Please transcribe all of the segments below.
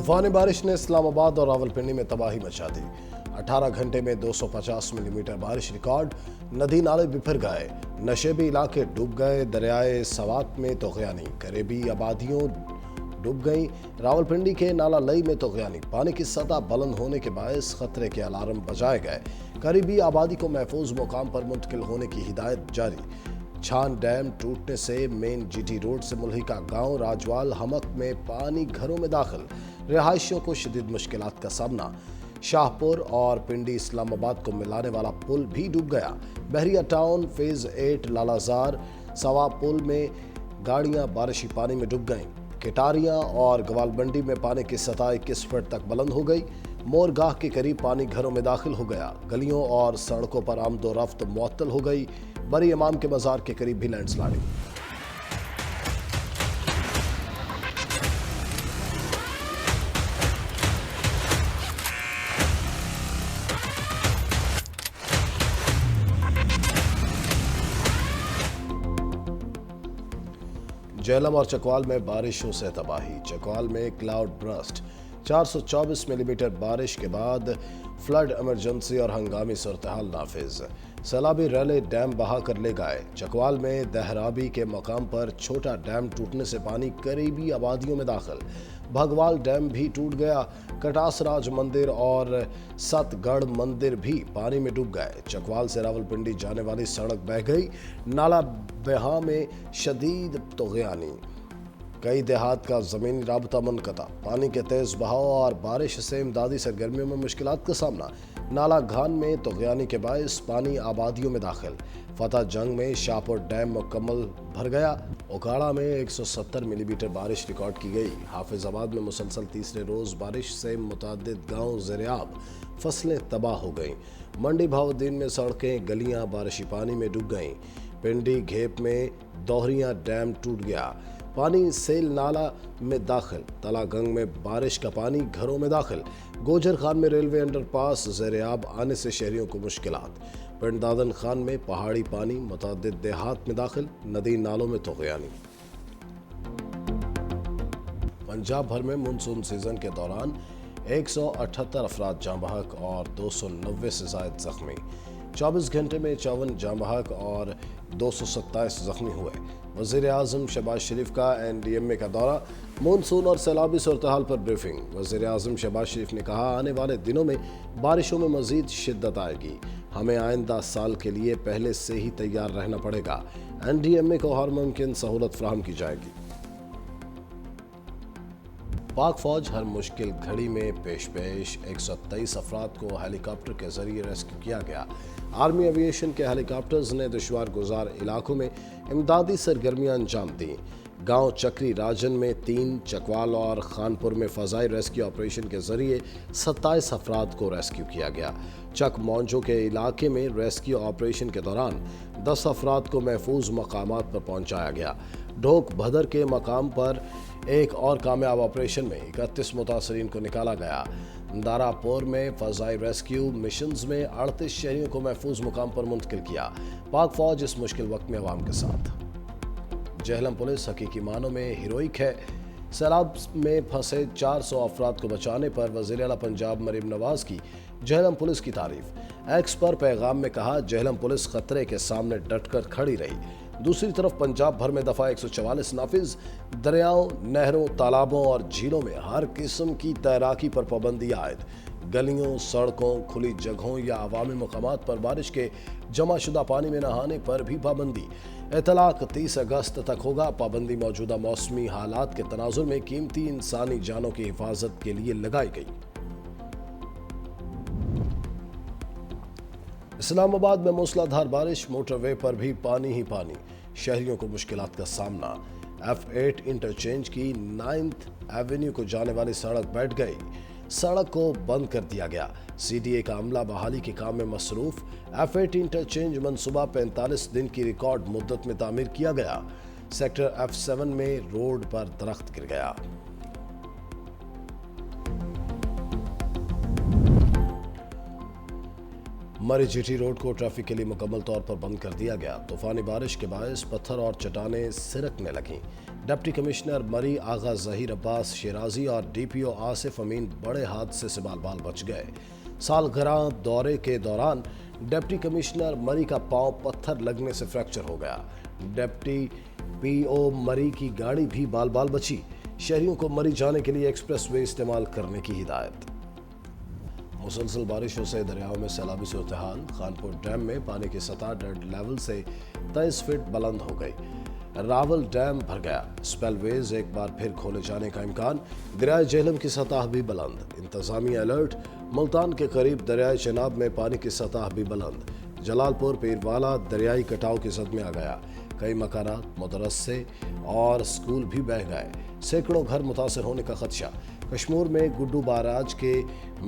तूफानी बारिश ने इस्लामाबाद और रावलपिंडी में तबाही मचा दी। 18 घंटे में 250 मिलीमीटर बारिश रिकॉर्ड। नदी नाले बिफर गए, नशेबी इलाके डूब गए। दरियाए सवात में तोगयानी, करीबी आबादियों डूब गईं। रावलपिंडी के नाला लई में तोगयानी, पानी की सतह बुलंद होने के बायस खतरे के अलार्म बजाए गए। करीबी आबादी को महफूज मुकाम पर मुंतकिल होने की हिदायत जारी। छान डैम टूटने से मेन जीटी रोड से मुल्हिका गांव राजवाल हमक में पानी घरों में दाखिल, रिहायशियों को शदीद मुश्किलात का सामना। शाहपुर और पिंडी इस्लामाबाद को मिलाने वाला पुल भी डूब गया। बहरिया टाउन फेज 8 लालाजार सवा पुल में गाड़ियां बारिशी पानी में डूब गईं। केटारियां और गवालबंडी में पानी की सतह 21 फुट तक बुलंद हो गई। मोरगाह के करीब पानी घरों में दाखिल हो गया। गलियों और सड़कों पर आमदोरफ्त मुअत्तल हो गई। बरी इमाम के मजार के करीब भी लैंडस्लाइडिंग। झेलम और चकवाल में बारिशों से तबाही। चकवाल में क्लाउड ब्रस्ट, 424 मिलीमीटर बारिश के बाद फ्लड इमरजेंसी और हंगामी सूरत-ए-हाल नाफिज। सैलाबी रैले डैम बहा कर ले गए। चकवाल में दहराबी के मकाम पर छोटा डैम टूटने से पानी करीबी आबादियों में दाखिल। भगवाल डैम भी टूट गया। कटासराज मंदिर और सतगढ़ मंदिर भी पानी में डूब गए। चकवाल से रावलपिंडी जाने वाली सड़क बह गई। नाला बेहा में शदीद तोगयानी, कई देहात का ज़मीनी राबता मुनक़ता। पानी के तेज़ बहाव और बारिश से इमदादी सरगर्मियों में मुश्किलात का सामना। नाला घान में तोगयानी के बायस पानी आबादियों में दाखिल। फतह जंग में शाहपुर डैम मुकम्मल भर गया। ओकाड़ा में 170 मिलीमीटर बारिश रिकॉर्ड की गई। हाफिजाबाद में मुसलसल तीसरे रोज़ बारिश से मुतअद्दिद गाँव ज़ेर-ए-आब, फसलें तबाह हो गईं। मंडी बहाउद्दीन में सड़कें गलियाँ बारिशी पानी में डूब गईं। पिंडी घेप में दोहरिया डैम टूट गया, पानी सेल नाला में दाखिल। तलागंग में बारिश का पानी घरों में दाखिल। गोजर खान में रेलवे अंडरपास ज़ेर-ए-आब आने से शहरियों को मुश्किलात। पिंड दादन खान में पहाड़ी पानी मुतअद्दिद देहात में दाखिल। नदी नालों में तोगयानी। पंजाब भर में मानसून सीजन के दौरान 178 अफराद जाँ बहक और 290 से ज़ायद जख्मी। 24 घंटे में 54 जाँ बहक और 227 जख्मी हुए। वज़ीर-ए-आज़म शहबाज शरीफ का NDMA का दौरा, मानसून और सैलाबी सूरत-ए-हाल पर ब्रीफिंग। वज़ीर-ए-आज़म शहबाज शरीफ ने कहा, आने वाले दिनों में बारिशों में मज़ीद शिद्दत आएगी। हमें आइंदा साल के लिए पहले से ही तैयार रहना पड़ेगा। NDMA को हर मुमकिन सहूलत फराहम की जाएगी। पाक फौज हर मुश्किल घड़ी में पेश 123 अफराद को हेलीकॉप्टर के जरिए रेस्क्यू किया गया। आर्मी एविएशन के हेलीकॉप्टर्स ने दुश्वार गुजार इलाकों में इमदादी सरगर्मियां अंजाम दी। गांव चक्री राजन में 3, चकवाल और खानपुर में फ़ज़ाई रेस्क्यू ऑपरेशन के जरिए 27 अफराद को रेस्क्यू किया गया। चक मौंजो के इलाके में रेस्क्यू ऑपरेशन के दौरान 10 अफराद को महफूज मकामात पर पहुंचाया गया। ढोक भदर के मकाम पर एक और कामयाब ऑपरेशन में 31 मुतासरीन को निकाला गया। दारापुर में फ़ज़ाई रेस्क्यू मिशंस में 38 शहरियों को महफूज मुकाम पर मुंतकिल किया। पाक फौज इस मुश्किल वक्त में अवाम के साथ। झेलम पुलिस हकीकी मानों में हीरोइक है। सैलाब में फंसे 400 अफराद को बचाने पर वज़ीर आला पंजाब मरीम नवाज की झेलम पुलिस की तारीफ। एक्स पर पैगाम में कहा, झेलम पुलिस खतरे के सामने डटकर खड़ी रही। दूसरी तरफ पंजाब भर में दफ़ा 144 नाफिज। दरियाओं, नहरों, तालाबों और झीलों में हर किस्म की तैराकी पर पाबंदी आयद। गलियों, सड़कों, खुली जगहों या अवामी मकामात पर बारिश के जमाशुदा पानी में नहाने पर भी पाबंदी। इतलाक 30 अगस्त तक होगा। पाबंदी मौजूदा मौसमी हालात के तनाजुर में कीमती इंसानी जानों की हिफाजत के लिए लगाई गई। इस्लामाबाद में मूसलाधार बारिश, मोटरवे पर भी पानी ही पानी, शहरियों को मुश्किलात का सामना। F8 इंटरचेंज की 9th एवेन्यू को जाने वाली सड़क बैठ गई। सड़क को बंद कर दिया गया। CDA का अमला बहाली के काम में मसरूफ। F8 इंटरचेंज मनसूबा 45 दिन की रिकॉर्ड मुद्दत में तामीर किया गया। सेक्टर F7 में रोड पर दरख्त गिर गया। मरी जीटी रोड को ट्रैफिक के लिए मुकम्मल तौर पर बंद कर दिया गया। तूफानी बारिश के बायस पत्थर और चट्टानें सिरकने लगीं। डिप्टी कमिश्नर मरी आगा जहीर अब्बास शिराजी और DPO आसिफ अमीन बड़े हादसे से बाल बाल बच गए। सालगिरह दौरे के दौरान डिप्टी कमिश्नर मरी का पांव पत्थर लगने से फ्रैक्चर हो गया। डिप्टी PO मरी की गाड़ी भी बाल बाल बची। शहरियों को मरी जाने के लिए एक्सप्रेसवे इस्तेमाल करने की हिदायत। मुसलसल बारिशों से दरियाओं में सैलाबी सूरत हाल। खानपुर डैम में पानी की सतह डेड लेवल से 23 फीट बुलंद हो गई। रावल डैम भर गया। स्पेलवेज एक बार फिर खोले जाने का इम्कान। दरियाए झेलम की सतह भी बुलंद। इंतजामिया अलर्ट। मुल्तान के करीब दरियाए चनाब में पानी की सतह भी बुलंद। जलालपुर पीरवाला दरियाई कटाव की जद में आ गया। कई मकानात, मदरसे और स्कूल भी बह गए। सैकड़ों घर मुतासर होने का खदशा। कश्मीर में गुड्डू बाराज के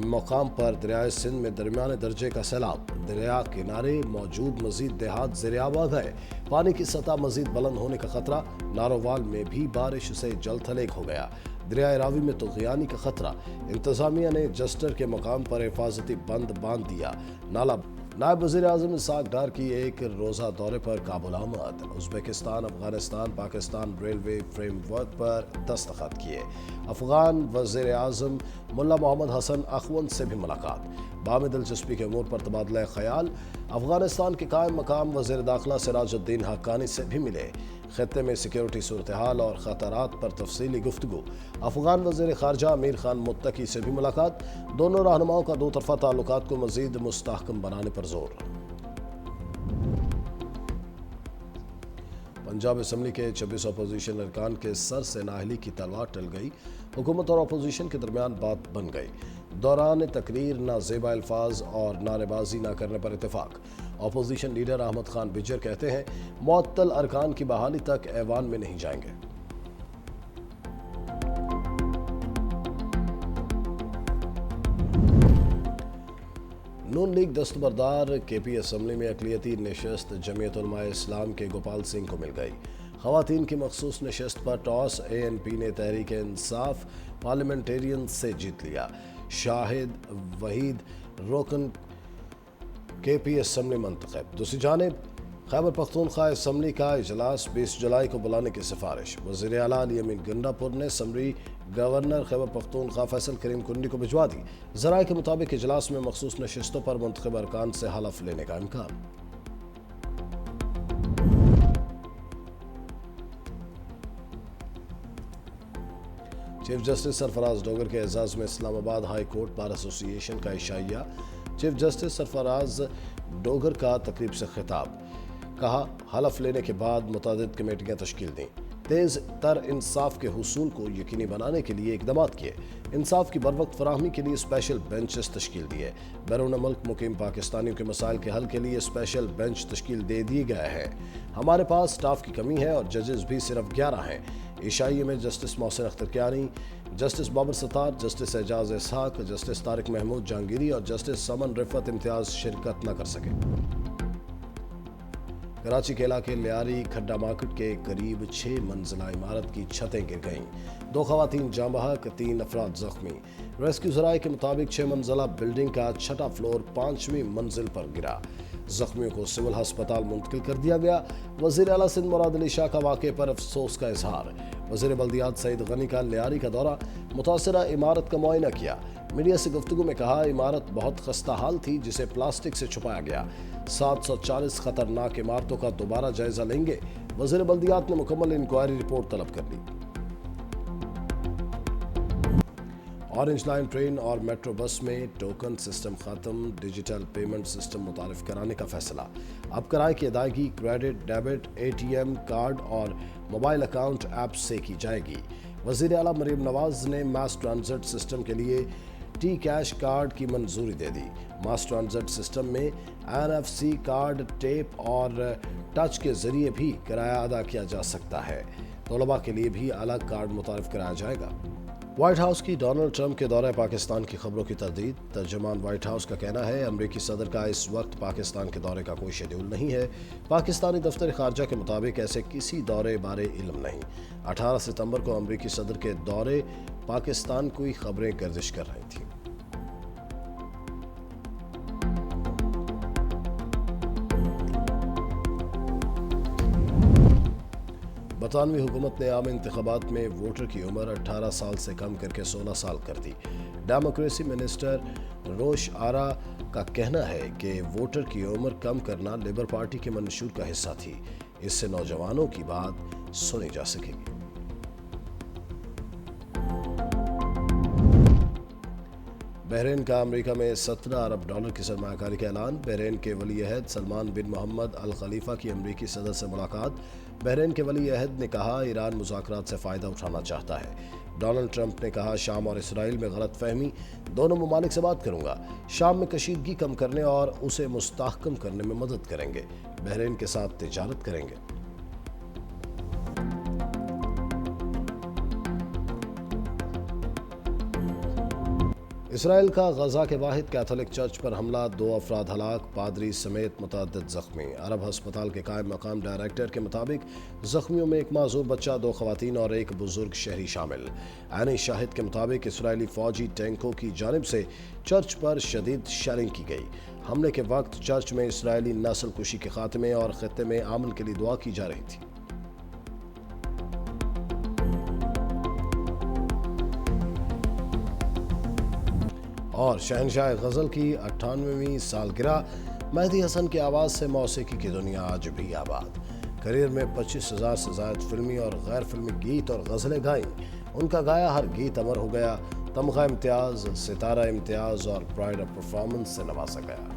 मकाम पर दरियाए सिंध में दरमियाने दर्जे का सैलाब। दरिया किनारे मौजूद मजीद देहात ज़ेर-ए-आब आ गए। पानी की सतह मजीद बुलंद होने का खतरा। नारोवाल में भी बारिश से जल थलेग हो गया। दरियाए रावी में तुग़यानी का खतरा। इंतजामिया ने जस्टर के मकाम पर हिफाजती बंद बांध दिया। नाला नायब वज़ीर आज़म इसाक डार की एक रोज़ा दौरे पर काबुल आमद। Uzbekistan Afghanistan Pakistan railway framework पर दस्तखत किए। अफगान वज़ीर आज़म मुल्ला मोहम्मद हसन अखवंद से भी मुलाकात। बामे दिलचस्पी के अमूर पर तबादला ख्याल। अफगानिस्तान के कायम मकाम वज़ीर दाखिला सिराजुद्दीन हक्कानी से भी मिले। खत्ते में सिक्योरिटी सूरत हाल और ख़तरात पर तफसीली गुफ्तगू। अफगान वज़ीर ख़ारजा अमीर खान मुत्तकी से भी मुलाकात। दोनों रहनुमाओं का दो तरफ़ा ताल्लुकात को मज़ीद मुस्तहकम बनाने पर जोर। पंजाब असम्बली के 26 अपोजिशन अरकान के सर से नाअहली की तलवार टल गई। हुकूमत और अपोजिशन के दरमियान बात बन गई। दौरान तकरीर नाजेबा अल्फाज और नारेबाजी न करने पर इत्तेफाक। अपोजिशन लीडर अहमद खान बिजर कहते हैं मुअत्तल अरकान की बहाली तक ऐवान में नहीं जाएंगे। नून लीग दस्तबरदार KP असम्बली में अक़लियती नशस्त जमीयत उलमा इस्लाम के गोपाल सिंह को मिल गई। ख़वातीन की मखसूस नशस्त पर टॉस ANP ने तहरीक इंसाफ पार्लियामेंटेरियन से जीत लिया। शाहिद वहीद रोकन KP असम्बली मंतखब। दूसरी जानिब खैबर पख्तूनख्वा असम्बली का इजलास 20 जुलाई को बुलाने की सिफारिश। वज़ीर आला अली अमीन गंडापुर ने समरी गवर्नर खैबर पख्तूनख्वा फैसल करीम कुंडी को भिजवा दी। ज़राए के मुताबिक इजलास में मखसूस नशिस्तों पर मुंतखब अरकान से हलफ लेने का इम्कान। चीफ जस्टिस सरफराज डोगर के एजाज़ में Islamabad high court bar association का इशाइया। चीफ जस्टिस सरफराज डोगर का तकरीब से खिताब। कहा हलफ लेने के बाद मुतादिद कमेटियाँ तश्कील दी। तेज़ तर इंसाफ के हुसूल को यकीनी बनाने के लिए इक़दामात किए। इंसाफ की बरवक्त फराहमी के लिए स्पेशल बेंचेस तश्कील दिए। बैरून मुल्क मुकीम पाकिस्तानियों के मसाइल के हल के लिए स्पेशल बेंच तश्कील दे दिए गए हैं। हमारे पास स्टाफ की कमी है और जजेस भी सिर्फ 11 हैं। ईशाई में justice Mohsin Akhtar Kiyani, justice Babar Sattar, justice Ejaz Ishaq, justice Tariq Mahmood Jahangiri और जस्टिस समन रिफत इम्तियाज शिरकत न कर सके। कराची के इलाके लियारी खड्डा मार्केट के करीब 6 मंजिला इमारत की छतें गिर गईं। 2 खवातीन जाँ बहक, 3 अफराद जख्मी। रेस्क्यू ज़राए के मुताबिक 6 मंजिला बिल्डिंग का 6वां फ्लोर 5वीं मंजिल पर गिरा। जख्मियों को सिविल अस्पताल मुंतकिल कर दिया गया। वज़ीर आला सिंध मुराद अली शाह का वाक़े पर अफसोस का इजहार। वज़ीर बल्दियात सईद गनी का लियारी का दौरा, मुतासरा इमारत का मुआयना किया। मीडिया से गुफ्तगू में कहा इमारत बहुत खस्ता हाल थी जिसे प्लास्टिक से छुपाया गया। 740 खतरनाक इमारतों का दोबारा जायजा लेंगे। वज़ीर बल्दियात ने मुकम्मल इंक्वायरी रिपोर्ट तलब कर ली। ऑरेंज लाइन ट्रेन और मेट्रो बस में टोकन सिस्टम खत्म। डिजिटल पेमेंट सिस्टम मुतारिफ कराने का फैसला। अब किराए की अदायगी क्रेडिट, डेबिट, ATM कार्ड और मोबाइल अकाउंट ऐप से की जाएगी। वज़ीर आला मरीम नवाज ने मास ट्रांजिट सिस्टम के लिए T-कैश कार्ड की मंजूरी दे दी। मास ट्रांजिट सिस्टम में NFC कार्ड, टेप और टच के जरिए भी किराया अदा किया जा सकता है। तलबा के लिए भी अलग कार्ड मुतारिफ कराया जाएगा। व्हाइट हाउस की डोनाल्ड ट्रंप के दौरे पाकिस्तान की खबरों की तरदीद। तर्जुमान व्हाइट हाउस का कहना है अमरीकी सदर का इस वक्त पाकिस्तान के दौरे का कोई शेड्यूल नहीं है। पाकिस्तानी दफ्तर खारजा के मुताबिक ऐसे किसी दौरे बारे इल्म नहीं। 18 सितंबर को अमरीकी सदर के दौरे पाकिस्तान की खबरें गर्दिश कर रही थी। برطانوی حکومت نے عام انتخابات میں ووٹر کی عمر 18 سال سے کم کر کے 16 سال کر دی۔ ڈیموکریسی منسٹر روش آرا کا کہنا ہے کہ ووٹر کی عمر کم کرنا لیبر پارٹی کے منشور کا حصہ تھی۔ اس سے نوجوانوں کی بات سنی جا سکے گی۔ بحرین کا امریکہ میں $17 ارب کی سرمایہ کاری کا اعلان۔ بحرین کے ولی عہد سلمان بن محمد الخلیفہ کی امریکی صدر سے ملاقات۔ بحرین کے ولی عہد نے کہا ایران مذاکرات سے فائدہ اٹھانا چاہتا ہے۔ ڈونلڈ ٹرمپ نے کہا شام اور اسرائیل میں غلط فہمی، دونوں ممالک سے بات کروں گا، شام میں کشیدگی کم کرنے اور اسے مستحکم کرنے میں مدد کریں گے، بحرین کے ساتھ تجارت کریں گے۔ اسرائیل کا غزہ کے واحد کیتھولک چرچ پر حملہ، 2 افراد ہلاک، پادری سمیت متعدد زخمی۔ عرب ہسپتال کے قائم مقام ڈائریکٹر کے مطابق زخمیوں میں ایک معذور بچہ، 2 خواتین اور ایک بزرگ شہری شامل۔ عینی شاہد کے مطابق اسرائیلی فوجی ٹینکوں کی جانب سے چرچ پر شدید شیلنگ کی گئی۔ حملے کے وقت چرچ میں اسرائیلی نسل کشی کے خاتمے اور خطے میں امن کے لیے دعا کی جا رہی تھی۔ اور شہنشاہ غزل کی 98ویں سالگرہ، مہدی حسن کی آواز سے موسیقی کی دنیا آج بھی آباد۔ کریئر میں 25,000 سے زائد فلمی اور غیر فلمی گیت اور غزلیں گائیں، ان کا گایا ہر گیت امر ہو گیا، تمغہ امتیاز، ستارہ امتیاز اور پرائڈ آف پرفارمنس سے نوازا گیا۔